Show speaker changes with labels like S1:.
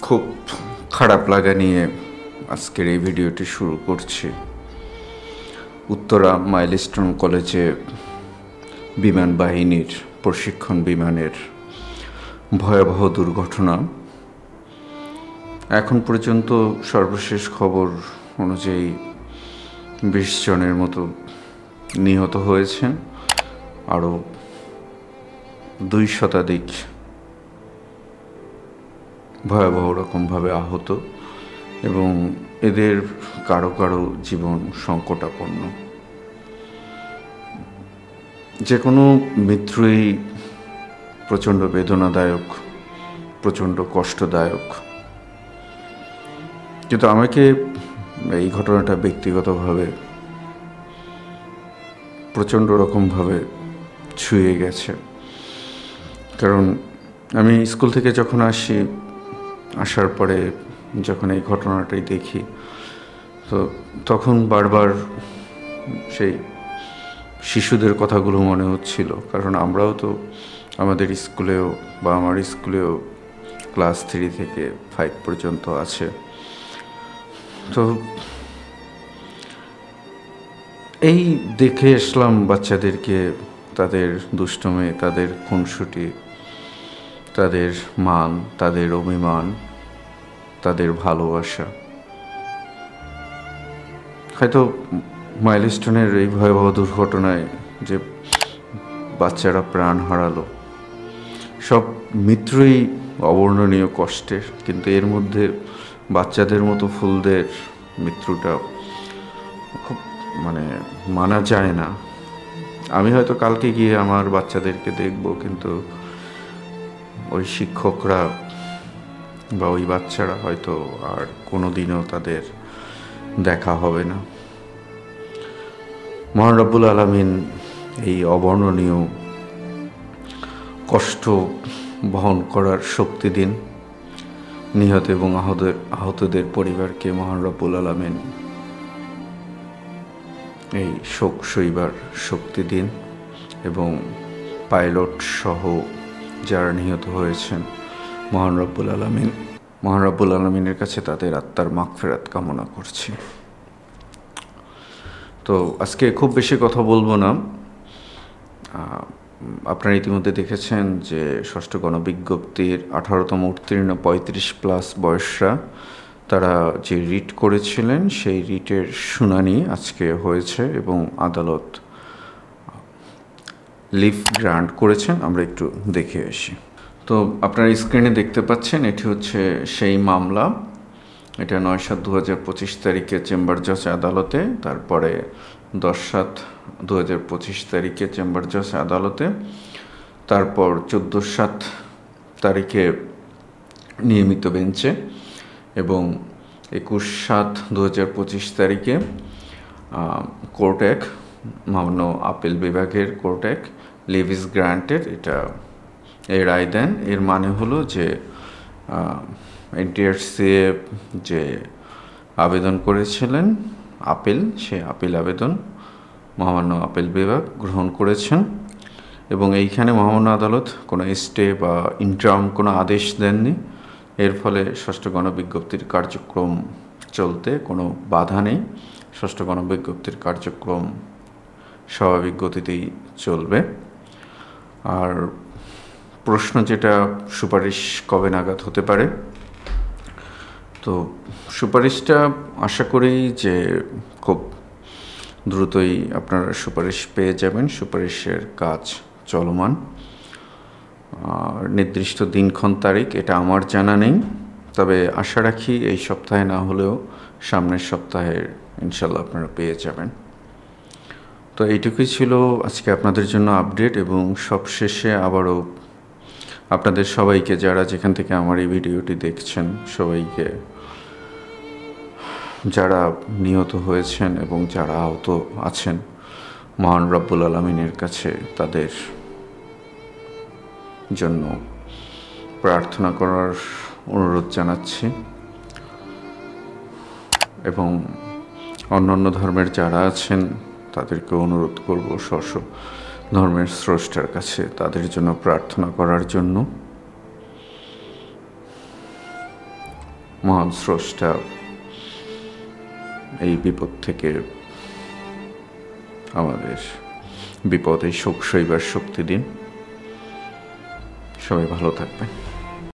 S1: খুব খারাপ লাগা নিয়ে আজকের এই ভিডিওটি শুরু করছি। উত্তরা মাইলস্টোন কলেজে বিমান বাহিনীর প্রশিক্ষণ বিমানের ভয়াবহ দুর্ঘটনা। এখন পর্যন্ত সর্বশেষ খবর অনুযায়ী 20 জনের মতো নিহত হয়েছেন, আরও 2 শতাধিক ভয়াবহ রকমভাবে আহত, এবং এদের কারো কারো জীবন সংকটাপন্ন। যে কোনো মৃত্যুই প্রচণ্ড বেদনাদায়ক, প্রচণ্ড কষ্টদায়ক, কিন্তু আমাকে এই ঘটনাটা ব্যক্তিগতভাবে প্রচণ্ড রকমভাবে ছুঁয়ে গেছে। কারণ আমি স্কুল থেকে যখন আসার পরে যখন এই ঘটনাটাই দেখি, তো তখন বারবার সেই শিশুদের কথাগুলো মনে হচ্ছিল। কারণ আমরাও তো আমাদের স্কুলেও বা আমার স্কুলেও ক্লাস 3 থেকে 5 পর্যন্ত আছে। তো এই দেখে আসলাম বাচ্চাদেরকে, তাদের দুষ্টুমি, তাদের খুনসুটি, তাদের মান, তাদের অভিমান, তাদের ভালোবাসা। হয়তো মাইলস্টোনের এই ভয়াবহ দুর্ঘটনায় যে বাচ্চারা প্রাণ হারালো, সব মৃত্যুই অবর্ণনীয় কষ্টের, কিন্তু এর মধ্যে বাচ্চাদের মতো ফুলদের মৃত্যুটা খুব মানা যায় না। আমি হয়তো কালকে গিয়ে আমার বাচ্চাদেরকে দেখব, কিন্তু ওই শিক্ষকরা বা ওই বাচ্চারা হয়তো আর কোনো দিনও তাদের দেখা হবে না। মহান রব্বুল আলামিন এই অবর্ণনীয় কষ্ট বহন করার শক্তি দিন। নিহত এবং আহতদের পরিবারকে মহান রব্বুল আলামিন এই শোক সইবার শক্তি দিন, এবং পাইলট সহ যারা নিহত হয়েছেন, মহান রব্বুল আলামিনের কাছে তাদের আত্মার মাগফিরাত কামনা করছি। তো আজকে খুব বেশি কথা বলবো না। আপনারা ইতিমধ্যে দেখেছেন যে ষষ্ঠ গণবিজ্ঞপ্তির 18তম উত্তীর্ণ 35+ বয়সরা তারা যে রিট করেছিলেন, সেই রিটের শুনানি আজকে হয়েছে এবং আদালত লিভ গ্রান্ট করেছেন। আমরা একটু দেখে আসি। তো আপনারা স্ক্রিনে দেখতে পাচ্ছেন, এটি হচ্ছে সেই মামলা। এটা 9/7/2025 তারিখে চেম্বার জজ আদালতে, তারপরে 10/7/2025 তারিখে চেম্বার জজ আদালতে, তারপর 14/7 তারিখে নিয়মিত বেঞ্চে, এবং 21/7/2025 তারিখে কোর্ট 1 মামলা আপিল বিভাগের কোর্ট 1 লিভ ইজ গ্রান্টেড এটা এই রায় দেন। এর মানে হলো যে এনটিআরসিএ যে আবেদন করেছিলেন আপিল, সেই আপিল আবেদন মহামান্য আপিল বিভাগ গ্রহণ করেছেন, এবং এইখানে মহামান্য আদালত কোনো স্টে বা ইন্টারিম কোনো আদেশ দেননি। এর ফলে ষষ্ঠ গণবিজ্ঞপ্তির কার্যক্রম চলতে কোনো বাধা নেই। ষষ্ঠ গণবিজ্ঞপ্তির কার্যক্রম স্বাভাবিক গতিতেই চলবে। আর প্রশ্ন যেটা, সুপারিশ কবে নাগাদ হতে পারে? তো সুপারিশটা আশা করি যে খুব দ্রুতই আপনারা সুপারিশ পেয়ে যাবেন। সুপারিশের কাজ চলমান। নির্দিষ্ট দিনক্ষণ তারিখ এটা আমার জানা নেই, তবে আশা রাখি এই সপ্তাহে না হলেও সামনের সপ্তাহে ইনশাল্লাহ আপনারা পেয়ে যাবেন। তো এইটুকুই ছিল আজকে আপনাদের জন্য আপডেট, এবং সবশেষে আবারও আপনাদের সবাইকে, যারা যেখান থেকে আমার এই ভিডিওটি দেখছেন, সবাইকে, যারা নিহত হয়েছেন এবং যারা আহত আছেন, মহান রব্বুল আলামিনের কাছে তাদের জন্য প্রার্থনা করার অনুরোধ জানাচ্ছি, এবং অন্যান্য ধর্মের যারা আছেন তাদেরকে অনুরোধ করব স্ব ধর্মের স্রষ্টার কাছে তাদের জন্য প্রার্থনা করার জন্য। মহান স্রষ্টা এই বিপদ থেকে আমাদের বিপদে শোক সইবার শক্তি দিন। সবাই ভালো থাকবেন।